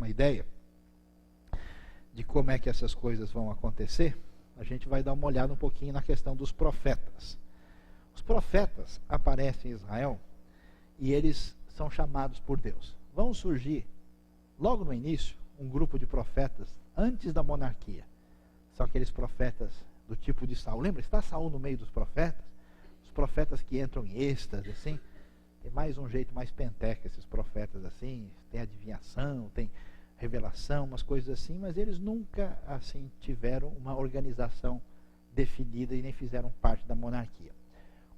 uma ideia de como é que essas coisas vão acontecer, a gente vai dar uma olhada um pouquinho na questão dos profetas. Os profetas aparecem em Israel e eles são chamados por Deus. Vão surgir, logo no início, um grupo de profetas antes da monarquia. São aqueles profetas do tipo de Saul. Lembra? Está Saul no meio dos profetas? Os profetas que entram em êxtase, assim. Tem mais um jeito mais penteca, esses profetas assim. Tem adivinhação, tem revelação, umas coisas assim. Mas eles nunca, assim, tiveram uma organização definida e nem fizeram parte da monarquia.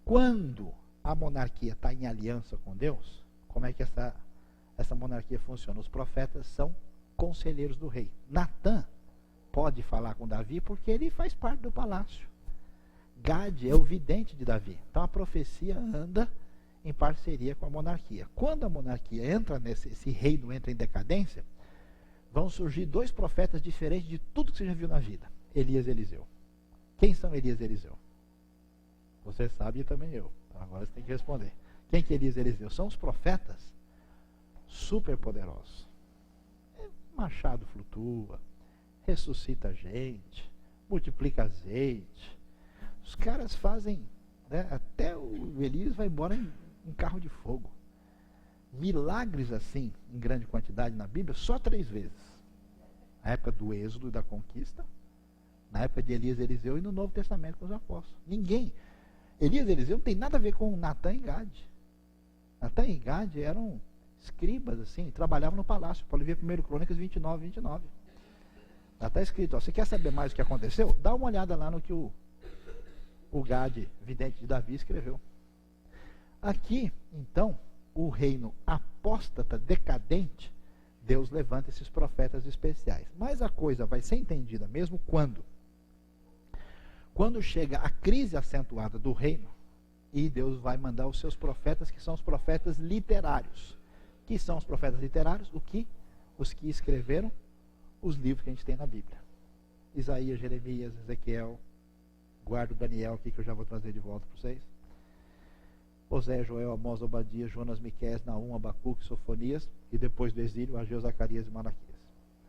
Quando a monarquia está em aliança com Deus, como é que essa monarquia funciona? Os profetas são conselheiros do rei. Natã pode falar com Davi porque ele faz parte do palácio. Gade é o vidente de Davi. Então a profecia anda em parceria com a monarquia. Quando a monarquia entra esse reino entra em decadência, vão surgir dois profetas diferentes de tudo que você já viu na vida. Elias e Eliseu. Quem são Elias e Eliseu? Você sabe e também eu. Então agora você tem que responder. Quem que é Elias e Eliseu? São os profetas super poderosos. Machado flutua, ressuscita gente, multiplica azeite. Os caras fazem, né, até o Elias vai embora em carro de fogo. Milagres assim, em grande quantidade na Bíblia, só 3 vezes. Na época do Êxodo e da conquista, na época de Elias e Eliseu e no Novo Testamento com os apóstolos. Ninguém. Elias e Eliseu não tem nada a ver com Natã e Gade. Natã e Gade eram escribas, assim, trabalhavam no palácio. Pode ver 1 Crônicas 29, 29. Já está escrito, ó, você quer saber mais o que aconteceu? Dá uma olhada lá no que o Gade, vidente de Davi, escreveu. Aqui, então, o reino apóstata, decadente, Deus levanta esses profetas especiais. Mas a coisa vai ser entendida mesmo quando chega a crise acentuada do reino, e Deus vai mandar os seus profetas, que são os profetas literários. Que são os profetas literários? Os que escreveram os livros que a gente tem na Bíblia. Isaías, Jeremias, Ezequiel, guardo Daniel aqui que eu já vou trazer de volta para vocês. Oséias, Joel, Amós, Obadias, Jonas, Miqueias, Naum, Abacuque, Sofonias, e depois do exílio, Ageu, Zacarias e Malaquias.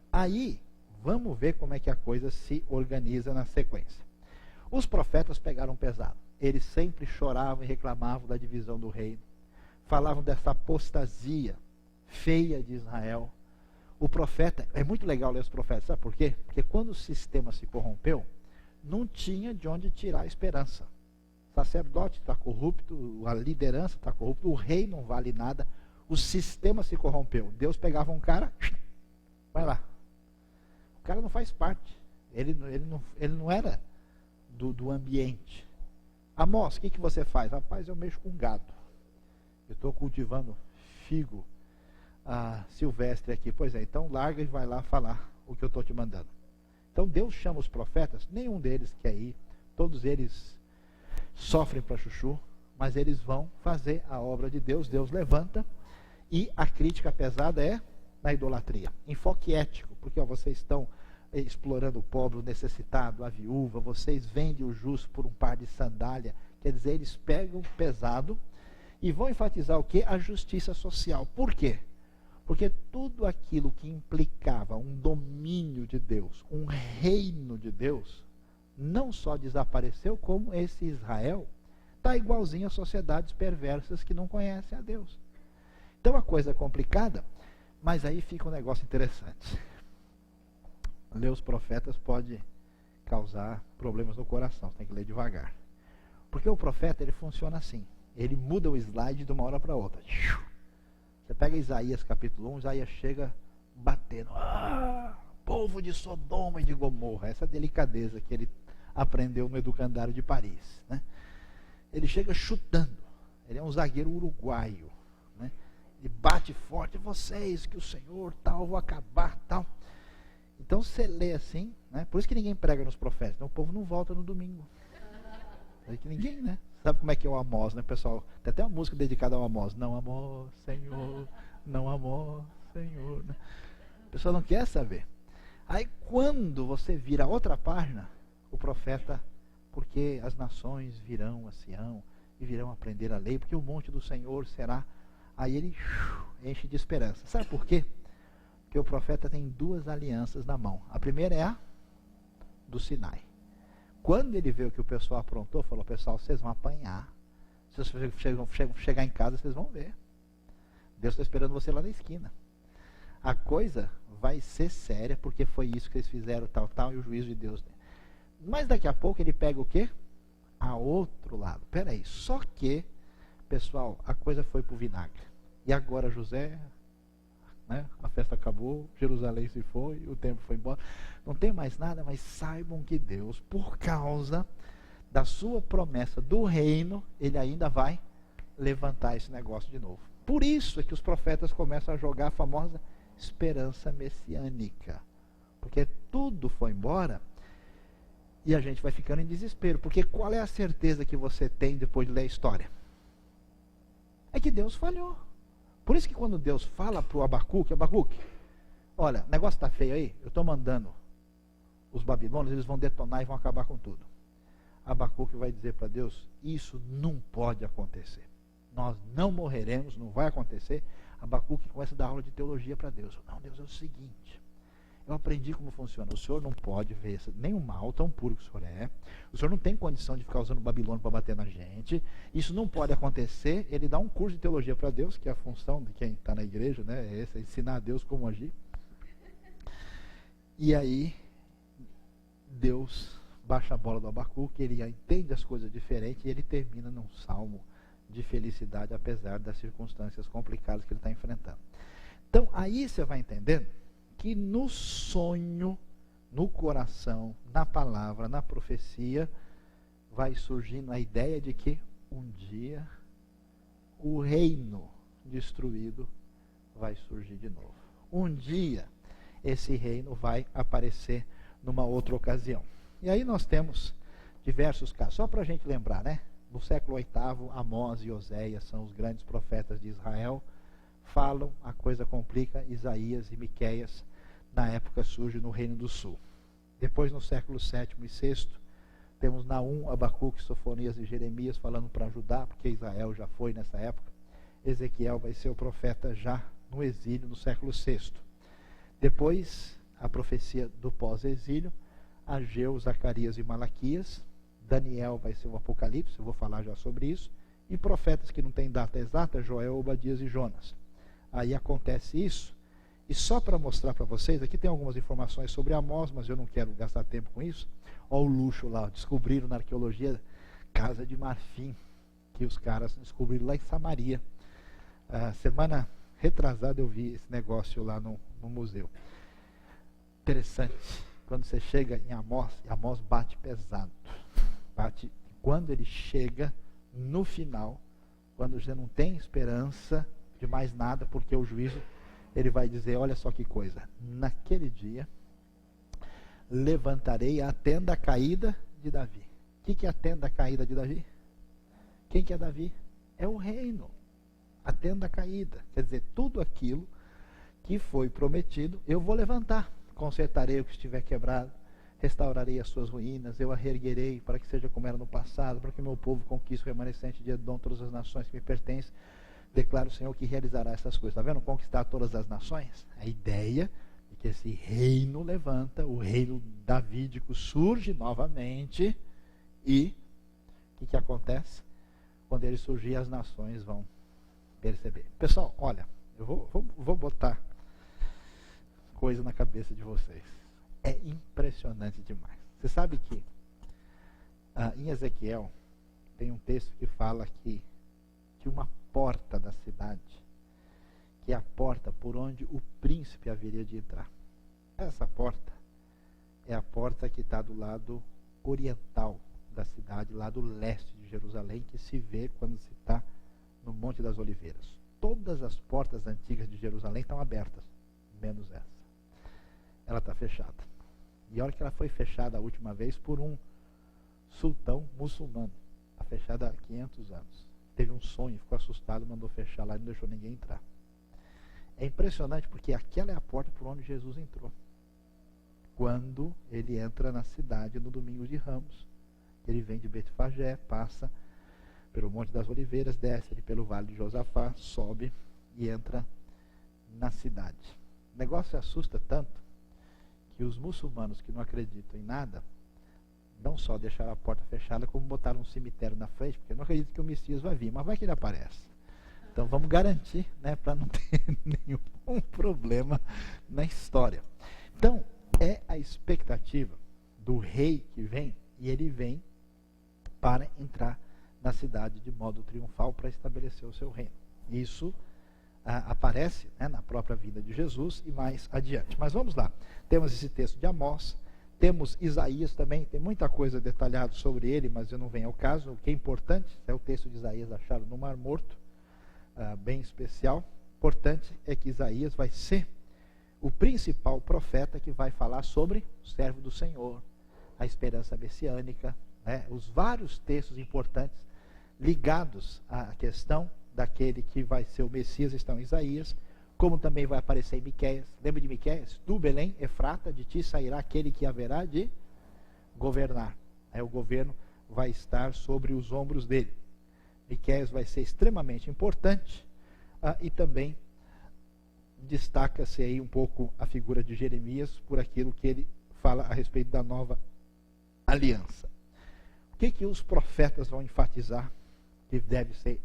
Aí, vamos ver como é que a coisa se organiza na sequência. Os profetas pegaram pesado. Eles sempre choravam e reclamavam da divisão do reino. Falavam dessa apostasia feia de Israel. O profeta, é muito legal ler os profetas, sabe por quê? Porque quando o sistema se corrompeu, não tinha de onde tirar a esperança. O sacerdote está corrupto, a liderança está corrupta, o rei não vale nada, o sistema se corrompeu. Deus pegava um cara, vai lá. O cara não faz parte. Ele não era do ambiente. Amós, o que você faz? Rapaz, eu mexo com gado. Eu estou cultivando figo silvestre aqui. Pois é, então larga e vai lá falar o que eu estou te mandando. Então Deus chama os profetas, nenhum deles quer ir, todos eles sofrem para chuchu, mas eles vão fazer a obra de Deus. Deus levanta, e a crítica pesada é na idolatria. Enfoque ético, porque vocês estão explorando o pobre, o necessitado, a viúva, vocês vendem o justo por um par de sandália. Quer dizer, eles pegam pesado e vão enfatizar o quê? A justiça social. Por quê? Porque tudo aquilo que implicava um domínio de Deus, um reino de Deus, não só desapareceu, como esse Israel está igualzinho a sociedades perversas que não conhecem a Deus. Então a coisa é complicada, mas aí fica um negócio interessante. Ler os profetas pode causar problemas no coração, tem que ler devagar. Porque o profeta, ele funciona assim, ele muda o slide de uma hora para outra. Você pega Isaías capítulo 1, Isaías chega batendo. Povo de Sodoma e de Gomorra. Essa delicadeza que ele aprendeu no educandário de Paris. Né? Ele chega chutando. Ele é um zagueiro uruguaio. Né? Ele bate forte. Vocês, que o Senhor tal, vou acabar tal. Então você lê assim. Né? Por isso que ninguém prega nos profetas. Então, o povo não volta no domingo. É que ninguém, né? Sabe como é que é o Amós, né, pessoal? Tem até uma música dedicada ao Amós. Não amor, Senhor, não amor, Senhor. Né? A pessoa não quer saber. Aí quando você vira outra página, o profeta, porque as nações virão a Sião e virão aprender a lei, porque o monte do Senhor será. Aí ele enche de esperança. Sabe por quê? que o profeta tem duas alianças na mão. A primeira é a do Sinai. Quando ele viu que o pessoal aprontou, falou: pessoal, vocês vão apanhar. Se vocês chegar em casa, vocês vão ver. Deus está esperando você lá na esquina. A coisa vai ser séria, porque foi isso que eles fizeram, tal, e o juízo de Deus. Mas daqui a pouco ele pega o quê? A outro lado. Peraí, só que, pessoal, a coisa foi pro vinagre. E agora José, né, a festa acabou, Jerusalém se foi, o tempo foi embora. Não tem mais nada, mas saibam que Deus, por causa da sua promessa do reino, ele ainda vai levantar esse negócio de novo. Por isso é que os profetas começam a jogar a famosa esperança messiânica. Porque tudo foi embora e a gente vai ficando em desespero. Porque qual é a certeza que você tem depois de ler a história? É que Deus falhou. Por isso que quando Deus fala para o Abacuque, olha, o negócio está feio aí, eu estou mandando os babilônios, eles vão detonar e vão acabar com tudo. Abacuque vai dizer para Deus: isso não pode acontecer. Nós não morreremos, não vai acontecer. Abacuque começa a dar aula de teologia para Deus. Não, Deus, é o seguinte, eu aprendi como funciona. O senhor não pode ver nem o mal tão puro que o senhor é. O senhor não tem condição de ficar usando o Babilônio para bater na gente. Isso não pode acontecer. Ele dá um curso de teologia para Deus, que é a função de quem está na igreja, né? É essa, ensinar a Deus como agir. E aí, Deus baixa a bola do Abacuque, ele entende as coisas diferentes e ele termina num salmo de felicidade, apesar das circunstâncias complicadas que ele está enfrentando. Então, aí você vai entendendo que no sonho, no coração, na palavra, na profecia, vai surgindo a ideia de que um dia o reino destruído vai surgir de novo. Um dia esse reino vai aparecer numa outra ocasião. E aí nós temos diversos casos, só para a gente lembrar, né? No século VIII, Amós e Oséias são os grandes profetas de Israel. Falam, a coisa complica. Isaías e Miqueias, na época, surgem no Reino do Sul. Depois, no século VII e VI, temos Naum, Abacuque, Sofonias e Jeremias falando para Judá, porque Israel já foi nessa época. Ezequiel vai ser o profeta já no exílio, no século VI. Depois, a profecia do pós-exílio, Ageu, Zacarias e Malaquias. Daniel vai ser o Apocalipse, eu vou falar já sobre isso. E profetas que não têm data exata, Joel, Obadias e Jonas. Aí acontece isso. E só para mostrar para vocês, aqui tem algumas informações sobre Amós, mas eu não quero gastar tempo com isso. Olha o luxo lá, descobriram na arqueologia Casa de Marfim, que os caras descobriram lá em Samaria. Semana retrasada eu vi esse negócio lá no museu. Interessante. Quando você chega em Amós, Amós bate pesado. Quando ele chega no final, quando já não tem esperança de mais nada, porque o juízo, ele vai dizer: olha só que coisa, naquele dia levantarei a tenda caída de Davi. O que é a tenda caída de Davi? Quem que é Davi? É o reino, a tenda caída, quer dizer, tudo aquilo que foi prometido eu vou levantar. Consertarei o que estiver quebrado, restaurarei as suas ruínas, eu a reerguerei para que seja como era no passado, para que meu povo conquiste o remanescente de Edom, todas as nações que me pertencem. Declara o Senhor que realizará essas coisas. Está vendo? Conquistar todas as nações. A ideia de que esse reino levanta, o reino davídico surge novamente. E o que acontece? Quando ele surgir, as nações vão perceber. Pessoal, olha, eu vou botar coisa na cabeça de vocês. É impressionante demais. Você sabe que em Ezequiel tem um texto que fala que uma porta da cidade, que é a porta por onde o príncipe haveria de entrar. Essa porta é a porta que está do lado oriental da cidade, lá do leste de Jerusalém, que se vê quando se está no Monte das Oliveiras. Todas as portas antigas de Jerusalém estão abertas, menos essa. Ela está fechada. E a hora que ela foi fechada a última vez por um sultão muçulmano. Está fechada há 500 anos. Teve um sonho, ficou assustado, mandou fechar lá e não deixou ninguém entrar. É impressionante porque aquela é a porta por onde Jesus entrou. Quando ele entra na cidade no domingo de Ramos. Ele vem de Betfagé, passa pelo Monte das Oliveiras, desce ali pelo Vale de Josafá, sobe e entra na cidade. negócio assusta tanto que os muçulmanos que não acreditam em nada, não só deixaram a porta fechada, como botaram um cemitério na frente, porque não acredito que o Messias vai vir, mas vai que ele aparece. Então vamos garantir, né, para não ter nenhum problema na história. Então, é a expectativa do rei que vem, e ele vem para entrar na cidade de modo triunfal para estabelecer o seu reino. Isso aparece, né, na própria vida de Jesus e mais adiante. Mas vamos lá. Temos esse texto de Amós, temos Isaías também, tem muita coisa detalhada sobre ele, mas eu não venho ao caso. O que é importante é o texto de Isaías achado no Mar Morto, bem especial. Importante é que Isaías vai ser o principal profeta que vai falar sobre o servo do Senhor, a esperança messiânica, né, os vários textos importantes ligados à questão daquele que vai ser o Messias estão em Isaías, como também vai aparecer em Miqueias. Lembra de Miqueias? Tu, Belém, Efrata, de ti sairá aquele que haverá de governar. O governo vai estar sobre os ombros dele. Miqueias vai ser extremamente importante, e também destaca-se aí um pouco a figura de Jeremias por aquilo que ele fala a respeito da nova aliança. O que os profetas vão enfatizar que deve ser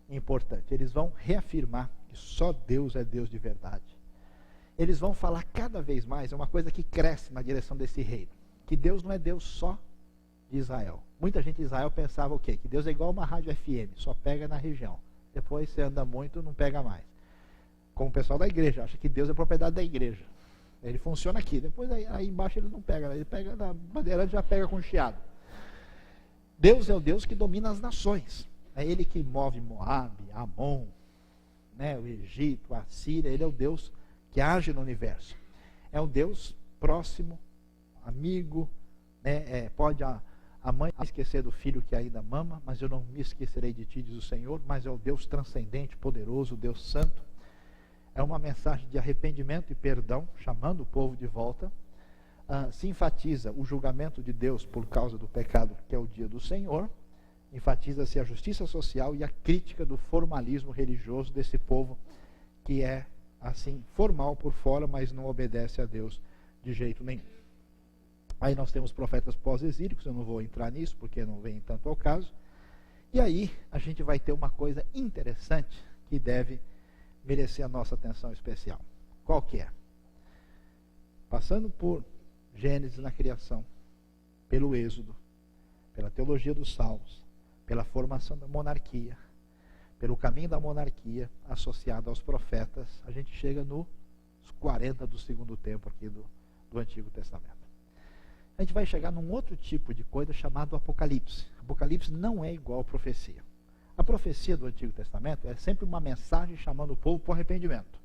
importante? Eles vão reafirmar que só Deus é Deus de verdade. Eles vão falar cada vez mais, é uma coisa que cresce na direção desse reino, que Deus não é Deus só de Israel. Muita gente de Israel pensava o quê? Que Deus é igual uma rádio FM, só pega na região. Depois você anda muito, não pega mais. Como o pessoal da igreja, acha que Deus é propriedade da igreja. Ele funciona aqui, depois aí embaixo ele não pega, ele pega na bandeirante, já pega com chiado. Deus é o Deus que domina as nações. É ele que move Moabe, Amon, né, o Egito, a Síria. Ele é o Deus que age no universo. É um Deus próximo, amigo, né, pode a mãe esquecer do filho que ainda mama, mas eu não me esquecerei de ti, diz o Senhor. Mas é o Deus transcendente, poderoso, o Deus santo. É uma mensagem de arrependimento e perdão, chamando o povo de volta. Se enfatiza o julgamento de Deus por causa do pecado, que é o dia do Senhor. Enfatiza-se a justiça social e a crítica do formalismo religioso desse povo, que é, assim, formal por fora, mas não obedece a Deus de jeito nenhum. Aí nós temos profetas pós-exílicos, eu não vou entrar nisso, porque não vem tanto ao caso. E aí a gente vai ter uma coisa interessante que deve merecer a nossa atenção especial. Qual que é? Passando por Gênesis na criação, pelo Êxodo, pela teologia dos Salmos, pela formação da monarquia, pelo caminho da monarquia associado aos profetas, a gente chega nos 40 do segundo tempo aqui do Antigo Testamento. A gente vai chegar num outro tipo de coisa chamado Apocalipse. Apocalipse não é igual à profecia. A profecia do Antigo Testamento é sempre uma mensagem chamando o povo para o arrependimento.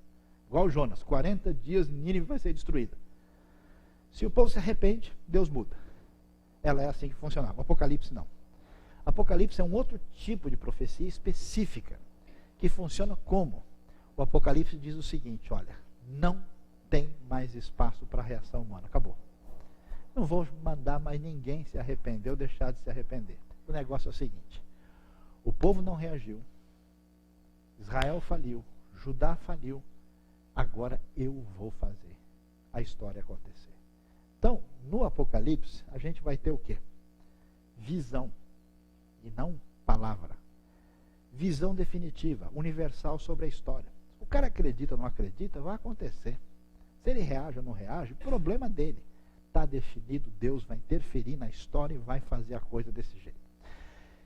Igual Jonas, 40 dias Nínive vai ser destruída. Se o povo se arrepende, Deus muda. Ela é assim que funcionava. O Apocalipse não. Apocalipse é um outro tipo de profecia específica, que funciona como? O Apocalipse diz o seguinte, olha, não tem mais espaço para a reação humana, acabou. Não vou mandar mais ninguém se arrepender ou deixar de se arrepender. O negócio é o seguinte, o povo não reagiu, Israel faliu, Judá faliu, agora eu vou fazer a história acontecer. Então, no Apocalipse, a gente vai ter o quê? Visão, e não palavra. Visão definitiva, universal sobre a história. O cara acredita ou não acredita, vai acontecer. Se ele reage ou não reage, problema dele. Está definido, Deus vai interferir na história e vai fazer a coisa desse jeito.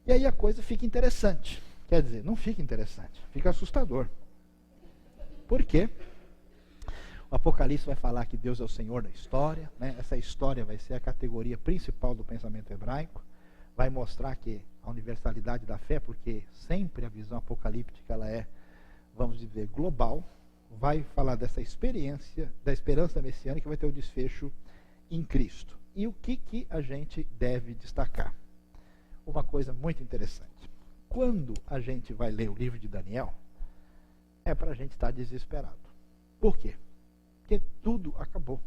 E aí a coisa fica interessante. Quer dizer, não fica interessante, fica assustador. Por quê? O Apocalipse vai falar que Deus é o Senhor da história, né? Essa história vai ser a categoria principal do pensamento hebraico. Vai mostrar que a universalidade da fé, porque sempre a visão apocalíptica ela é, vamos dizer, global. Vai falar dessa experiência, da esperança messiânica, que vai ter o desfecho em Cristo. E o que a gente deve destacar? Uma coisa muito interessante. Quando a gente vai ler o livro de Daniel, é para a gente estar desesperado. Por quê? Porque tudo acabou.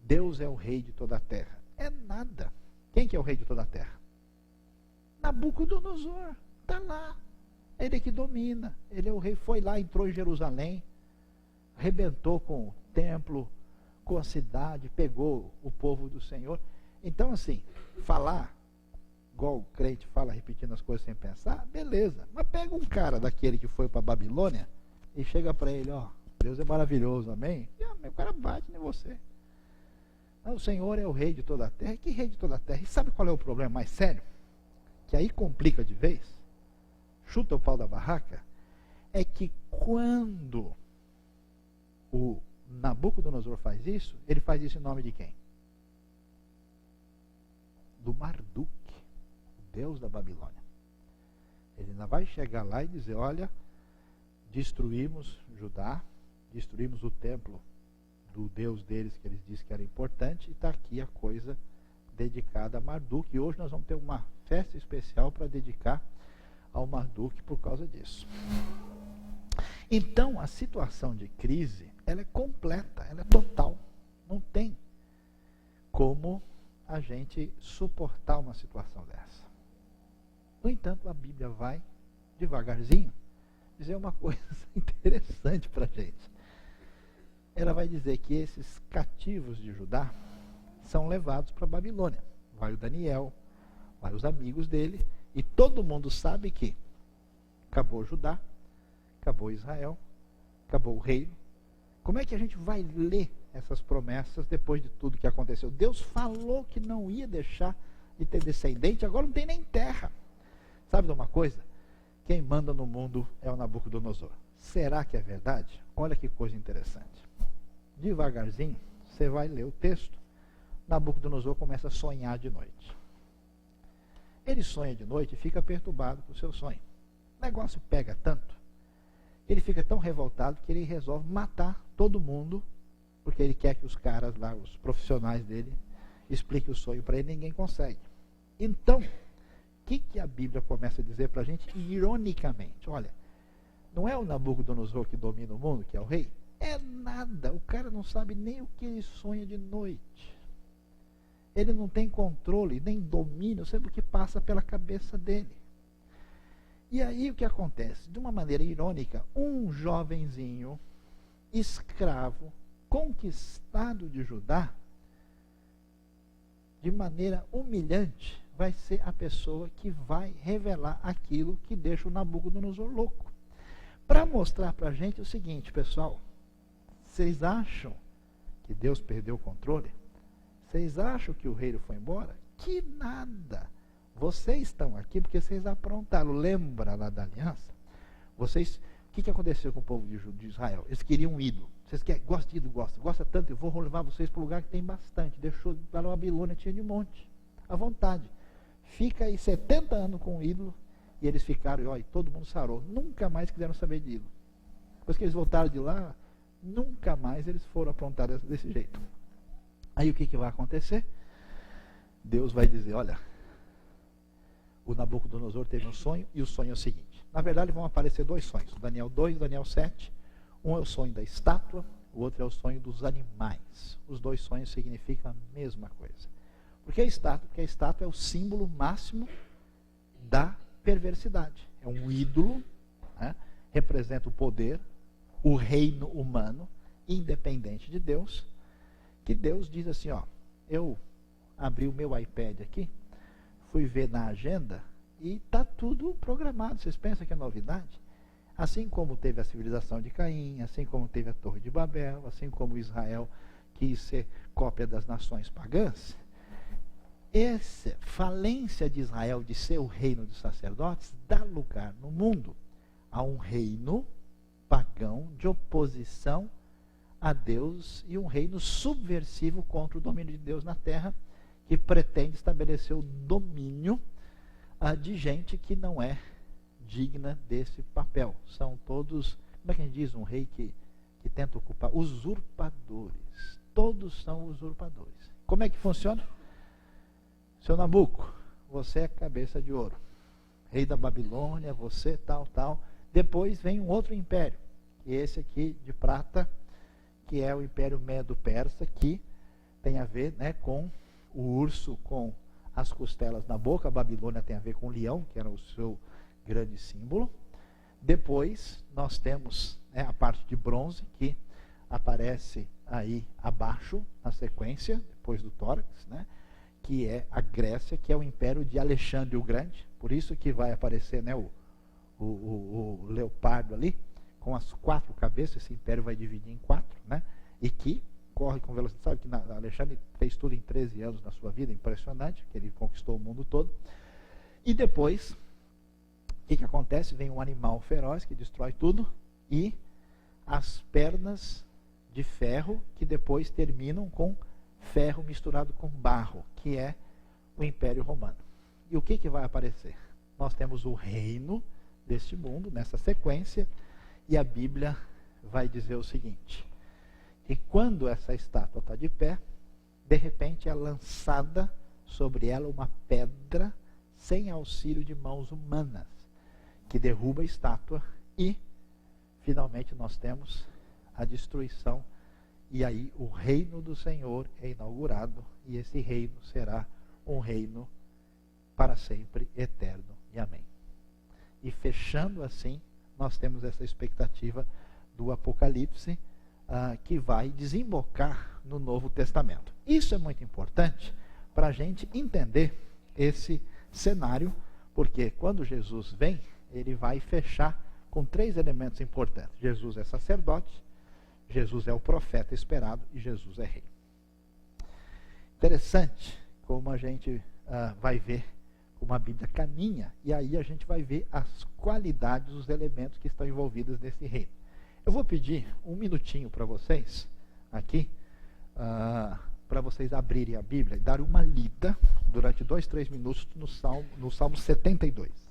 Deus é o rei de toda a terra. É nada. Quem que é o rei de toda a terra? Nabucodonosor. Está lá. Ele é que domina. Ele é o rei. Foi lá, entrou em Jerusalém. arrebentou com o templo, com a cidade, pegou o povo do Senhor. Então, assim, falar igual o crente fala, repetindo as coisas sem pensar, beleza. Mas pega um cara daquele que foi para a Babilônia e chega para ele, ó, Deus é maravilhoso, amém? E o cara bate em você. O Senhor é o rei de toda a terra. Que rei de toda a terra? E sabe qual é o problema mais sério? Que aí complica de vez, chuta o pau da barraca, é que quando o Nabucodonosor faz isso, ele faz isso em nome de quem? Do Marduk, o Deus da Babilônia. Ele ainda vai chegar lá e dizer, olha, destruímos Judá, destruímos o templo do Deus deles, que eles disseram que era importante, e está aqui a coisa dedicada a Marduk. E hoje nós vamos ter uma festa especial para dedicar ao Marduk por causa disso. Então, a situação de crise, ela é completa, ela é total. Não tem como a gente suportar uma situação dessa. No entanto, a Bíblia vai, devagarzinho, dizer uma coisa interessante para a gente. Ela vai dizer que esses cativos de Judá são levados para a Babilônia. Vai o Daniel, vai os amigos dele, e todo mundo sabe que acabou Judá, acabou Israel, acabou o reino. Como é que a gente vai ler essas promessas depois de tudo que aconteceu? Deus falou que não ia deixar de ter descendente, agora não tem nem terra. Sabe de uma coisa? Quem manda no mundo é o Nabucodonosor. Será que é verdade? Olha que coisa interessante. Devagarzinho, você vai ler o texto. Nabucodonosor começa a sonhar de noite. Ele sonha de noite e fica perturbado com o seu sonho. O negócio pega tanto, ele fica tão revoltado que ele resolve matar todo mundo, porque ele quer que os caras lá, os profissionais dele, expliquem o sonho para ele. Ninguém consegue. Então, o que a Bíblia começa a dizer para a gente, ironicamente? Olha, não é o Nabucodonosor que domina o mundo, que é o rei? É nada. O cara não sabe nem o que ele sonha de noite. Ele não tem controle, nem domínio sobre o que passa pela cabeça dele. E aí o que acontece? De uma maneira irônica, um jovenzinho, escravo, conquistado de Judá, de maneira humilhante, vai ser a pessoa que vai revelar aquilo que deixa o Nabucodonosor louco. Para mostrar para a gente o seguinte, pessoal, vocês acham que Deus perdeu o controle? Vocês acham que o reino foi embora? Que nada! Vocês estão aqui porque vocês aprontaram. Lembra lá da aliança? Vocês, o que aconteceu com o povo de Israel? Eles queriam um ídolo. Vocês querem, gosta de ídolo, gosta tanto, eu vou levar vocês para um lugar que tem bastante. Deixou lá na Babilônia, tinha de monte. À vontade. Fica aí 70 anos com o ídolo, e eles ficaram, e todo mundo sarou. Nunca mais quiseram saber de ídolo. Depois que eles voltaram de lá, nunca mais eles foram aprontar desse jeito. Aí o que vai acontecer? Deus vai dizer, olha, o Nabucodonosor teve um sonho, e o sonho é o seguinte. Na verdade vão aparecer dois sonhos, Daniel 2 e Daniel 7. Um é o sonho da estátua, o outro é o sonho dos animais. Os dois sonhos significam a mesma coisa. Porque a estátua é o símbolo máximo da perversidade. É um ídolo, né? Representa o poder, o reino humano, independente de Deus, que Deus diz assim, ó, eu abri o meu iPad aqui, fui ver na agenda e está tudo programado. Vocês pensam que é novidade? Assim como teve a civilização de Caim, assim como teve a Torre de Babel, assim como Israel quis ser cópia das nações pagãs, essa falência de Israel de ser o reino dos sacerdotes dá lugar no mundo a um reino pagão de oposição a Deus e um reino subversivo contra o domínio de Deus na terra, que pretende estabelecer o domínio de gente que não é digna desse papel. São todos, como é que a gente diz, um rei que tenta ocupar? Usurpadores. Todos são usurpadores. Como é que funciona? Seu Nabuco, você é cabeça de ouro. Rei da Babilônia, você tal. Depois vem um outro império, que é esse aqui de prata, que é o Império Medo-Persa, que tem a ver, né, com o urso com as costelas na boca. A Babilônia tem a ver com o leão, que era o seu grande símbolo. Depois nós temos, né, a parte de bronze, que aparece aí abaixo, na sequência, depois do tórax, né? Que é a Grécia, que é o império de Alexandre o Grande. Por isso que vai aparecer, né, o leopardo ali, com as 4 cabeças. Esse império vai dividir em 4, né? E que corre com velocidade. Sabe que Alexandre fez tudo em 13 anos na sua vida, impressionante, que ele conquistou o mundo todo. E depois, o que acontece? Vem um animal feroz que destrói tudo, e as pernas de ferro, que depois terminam com ferro misturado com barro, que é o Império Romano. E o que vai aparecer? Nós temos o reino deste mundo, nessa sequência, e a Bíblia vai dizer o seguinte: que quando essa estátua está de pé, de repente é lançada sobre ela uma pedra sem auxílio de mãos humanas, que derruba a estátua, e finalmente nós temos a destruição. E aí o reino do Senhor é inaugurado, e esse reino será um reino para sempre, eterno, e amém. E fechando assim, nós temos essa expectativa do Apocalipse, que vai desembocar no Novo Testamento. Isso é muito importante para a gente entender esse cenário, porque quando Jesus vem, ele vai fechar com 3 elementos importantes. Jesus é sacerdote, Jesus é o profeta esperado, e Jesus é rei. Interessante como a gente vai ver como a Bíblia caminha, e aí a gente vai ver as qualidades, os elementos que estão envolvidos nesse reino. Eu vou pedir um minutinho para vocês, aqui, para vocês abrirem a Bíblia e darem uma lida, durante 2, 3 minutos, no Salmo 72.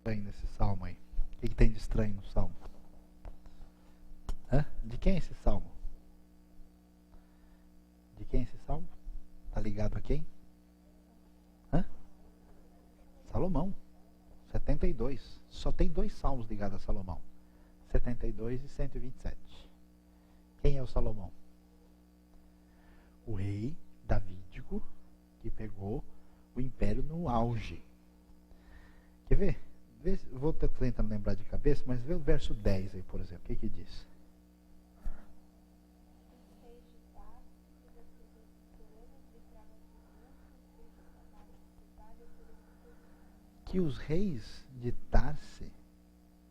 Nesse salmo aí. O que tem de estranho no salmo? De quem é esse salmo? De quem é esse salmo? Tá ligado a quem? Salomão. 72. Só tem 2 salmos ligados a Salomão: 72 e 127. Quem é o Salomão? O rei davídico, que pegou o império no auge. Quer ver? Vou tentando lembrar de cabeça, mas vê o verso 10 aí, por exemplo. O que diz? Que os reis de Tarse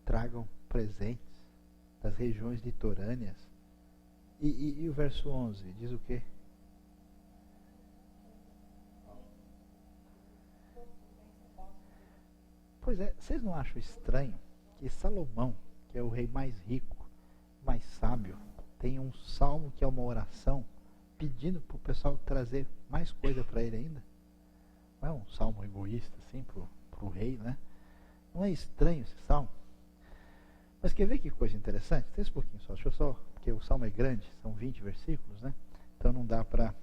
tragam presentes das regiões litorâneas. E o verso 11 diz o quê? Pois é, vocês não acham estranho que Salomão, que é o rei mais rico, mais sábio, tem um salmo que é uma oração pedindo para o pessoal trazer mais coisa para ele ainda? Não é um salmo egoísta assim para o rei, né? Não é estranho esse salmo? Mas quer ver que coisa interessante? Tem um pouquinho só, deixa eu só, porque o salmo é grande, são 20 versículos, né? Então não dá para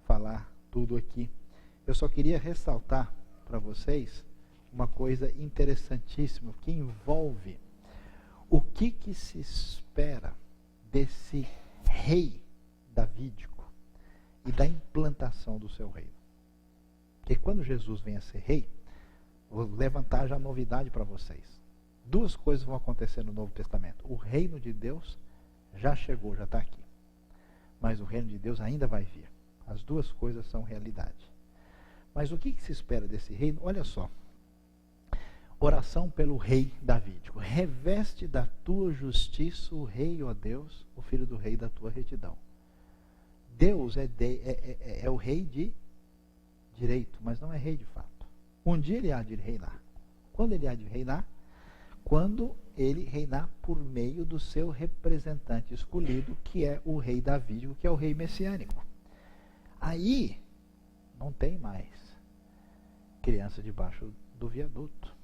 falar tudo aqui. Eu só queria ressaltar para vocês uma coisa interessantíssima que envolve o que se espera desse rei davídico e da implantação do seu reino. Porque quando Jesus vem a ser rei, vou levantar já a novidade para vocês. Duas coisas vão acontecer no Novo Testamento. O reino de Deus já chegou, já está aqui. Mas o reino de Deus ainda vai vir. As duas coisas são realidade. Mas o que se espera desse reino? Olha só. Oração pelo rei davídico. Reveste da tua justiça o rei, ó Deus, o filho do rei da tua retidão. Deus é o rei de direito, mas não é rei de fato. Um dia ele há de reinar. Quando ele há de reinar? Quando ele reinar por meio do seu representante escolhido, que é o rei davídico, que é o rei messiânico. Aí não tem mais criança debaixo do viaduto.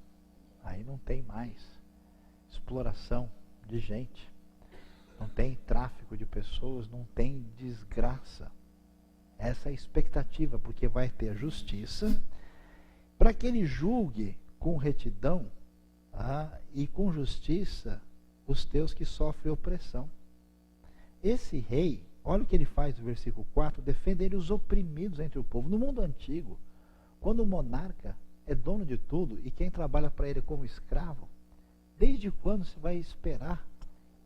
Aí não tem mais exploração de gente, não tem tráfico de pessoas, não tem desgraça. Essa é a expectativa, porque vai ter justiça para que ele julgue com retidão e com justiça os teus que sofrem opressão. Esse rei, olha o que ele faz no versículo 4, defender os oprimidos entre o povo. No mundo antigo, quando o monarca é dono de tudo e quem trabalha para ele como escravo, desde quando se vai esperar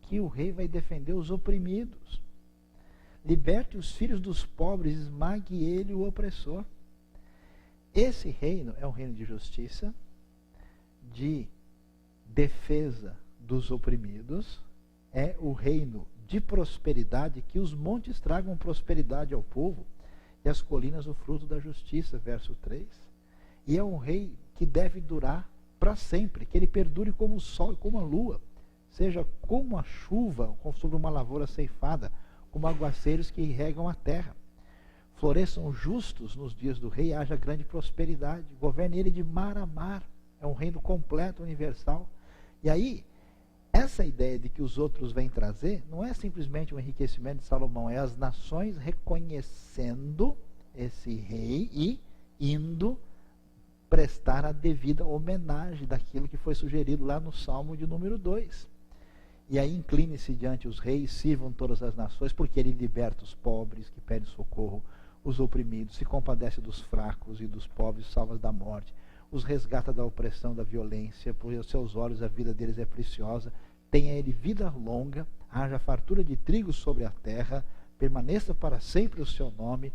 que o rei vai defender os oprimidos? Liberte os filhos dos pobres, esmague ele o opressor. Esse reino é um reino de justiça, de defesa dos oprimidos, é o reino de prosperidade, que os montes tragam prosperidade ao povo e as colinas o fruto da justiça, verso 3. E é um rei que deve durar para sempre, que ele perdure como o sol e como a lua, seja como a chuva sobre uma lavoura ceifada, como aguaceiros que irrigam a terra. Floresçam justos nos dias do rei, haja grande prosperidade, governe ele de mar a mar. É um reino completo, universal. E aí, essa ideia de que os outros vêm trazer, não é simplesmente um enriquecimento de Salomão, é as nações reconhecendo esse rei e indo prestar a devida homenagem daquilo que foi sugerido lá no Salmo de número 2. E aí incline-se diante os reis, sirvam todas as nações, porque ele liberta os pobres que pedem socorro, os oprimidos, se compadece dos fracos e dos pobres, salva da morte, os resgata da opressão, da violência, por aos seus olhos a vida deles é preciosa, tenha ele vida longa, haja fartura de trigo sobre a terra, permaneça para sempre o seu nome.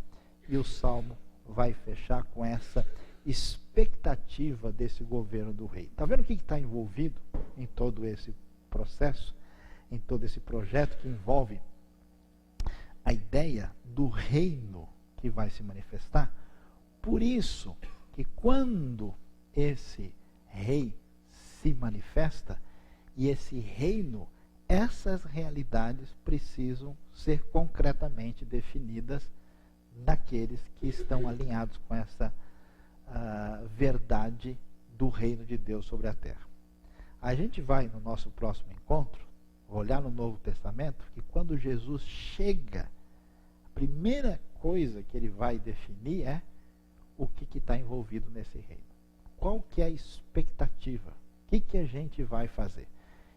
E o Salmo vai fechar com essa expectativa desse governo do rei. Está vendo o que está envolvido em todo esse processo, em todo esse projeto que envolve a ideia do reino que vai se manifestar? Por isso que quando esse rei se manifesta, e esse reino, essas realidades precisam ser concretamente definidas naqueles que estão alinhados com essa verdade do reino de Deus sobre a terra. A gente vai, no nosso próximo encontro, olhar no Novo Testamento, que quando Jesus chega, a primeira coisa que ele vai definir é o que está envolvido nesse reino. Qual que é a expectativa? O que a gente vai fazer?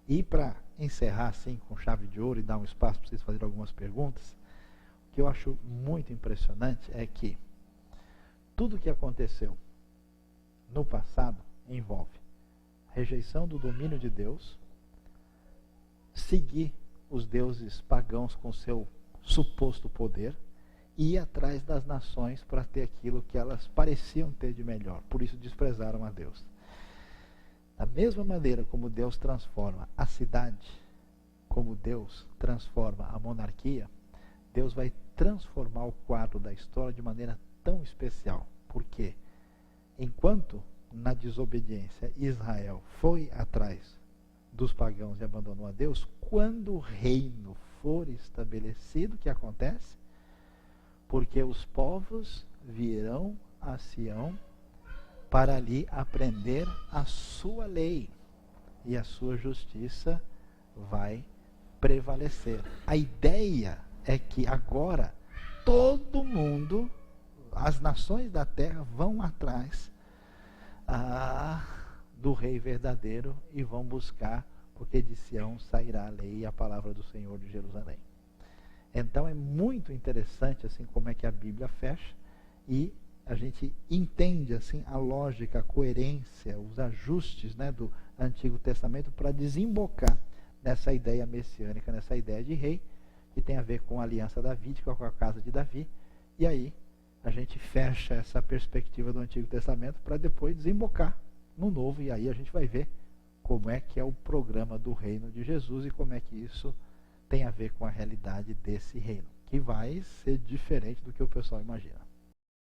E para encerrar assim com chave de ouro e dar um espaço para vocês fazerem algumas perguntas, o que eu acho muito impressionante é que tudo o que aconteceu no passado envolve a rejeição do domínio de Deus, seguir os deuses pagãos com seu suposto poder e ir atrás das nações para ter aquilo que elas pareciam ter de melhor. Por isso desprezaram a Deus. Da mesma maneira como Deus transforma a cidade, como Deus transforma a monarquia, Deus vai transformar o quadro da história de maneira tão especial. Porque enquanto na desobediência, Israel foi atrás dos pagãos e abandonou a Deus, quando o reino for estabelecido, o que acontece? Porque os povos virão a Sião para ali aprender a sua lei, e a sua justiça vai prevalecer. A ideia é que agora todo mundo, as nações da terra, vão atrás do rei verdadeiro e vão buscar, porque de Sião sairá a lei e a palavra do Senhor de Jerusalém. Então é muito interessante assim como é que a Bíblia fecha, e a gente entende assim a lógica, a coerência, os ajustes, né, do Antigo Testamento para desembocar nessa ideia messiânica, nessa ideia de rei, que tem a ver com a aliança davídica, com a casa de Davi. E aí a gente fecha essa perspectiva do Antigo Testamento para depois desembocar no Novo, e aí a gente vai ver como é que é o programa do reino de Jesus e como é que isso tem a ver com a realidade desse reino, que vai ser diferente do que o pessoal imagina.